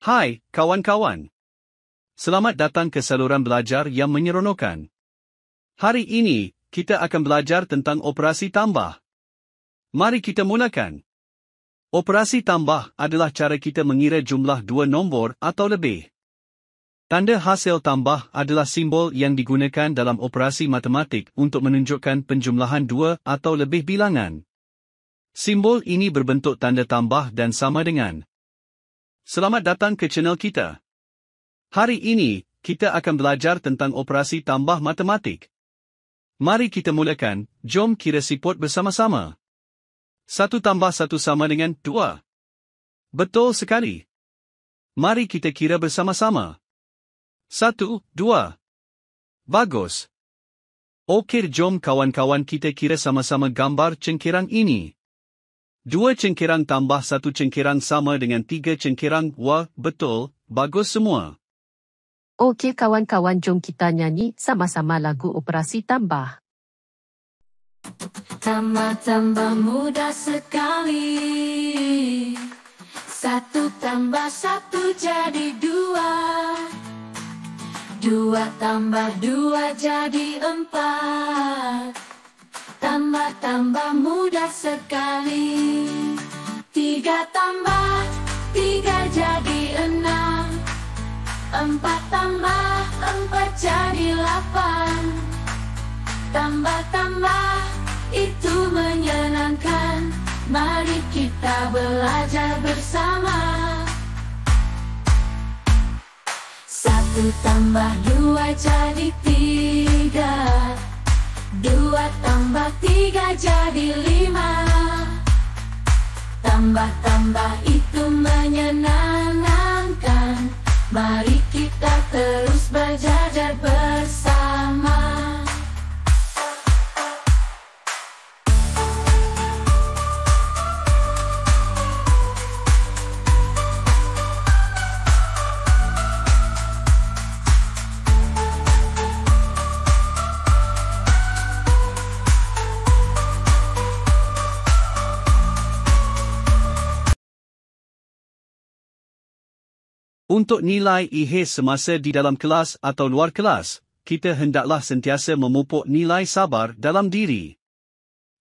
Hai, kawan-kawan. Selamat datang ke saluran belajar yang menyeronokkan. Hari ini, kita akan belajar tentang operasi tambah. Mari kita mulakan. Operasi tambah adalah cara kita mengira jumlah dua nombor atau lebih. Tanda hasil tambah adalah simbol yang digunakan dalam operasi matematik untuk menunjukkan penjumlahan dua atau lebih bilangan. Simbol ini berbentuk tanda tambah dan sama dengan. Selamat datang ke channel kita. Hari ini, kita akan belajar tentang operasi tambah matematik. Mari kita mulakan, jom kira siput bersama-sama. 1 tambah 1 sama dengan 2. Betul sekali. Mari kita kira bersama-sama. 1, 2. Bagus. Okey, jom kawan-kawan kita kira sama-sama gambar cengkirang ini. 2 cengkirang tambah 1 cengkirang sama dengan 3 cengkirang. Wah, betul, bagus semua. Okey kawan-kawan, jom kita nyanyi sama-sama lagu operasi tambah. Tambah mudah sekali. 1 tambah 1 jadi 2. 2 tambah 2 jadi 4. Tambah mudah sekali. 3 tambah 3 jadi 6. 4 tambah 4 jadi 8. Tambah itu menyenangkan. Mari kita belajar bersama. 1 tambah 2 jadi 3. 2 tambah 3 jadi 5. Tambah itu menyenangkan. Mari kita terus belajar bersama. Untuk nilai IH semasa di dalam kelas atau luar kelas, kita hendaklah sentiasa memupuk nilai sabar dalam diri.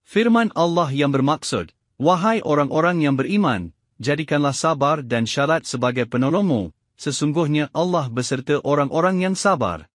Firman Allah yang bermaksud, "Wahai orang-orang yang beriman, jadikanlah sabar dan syarat sebagai penolongmu, sesungguhnya Allah beserta orang-orang yang sabar."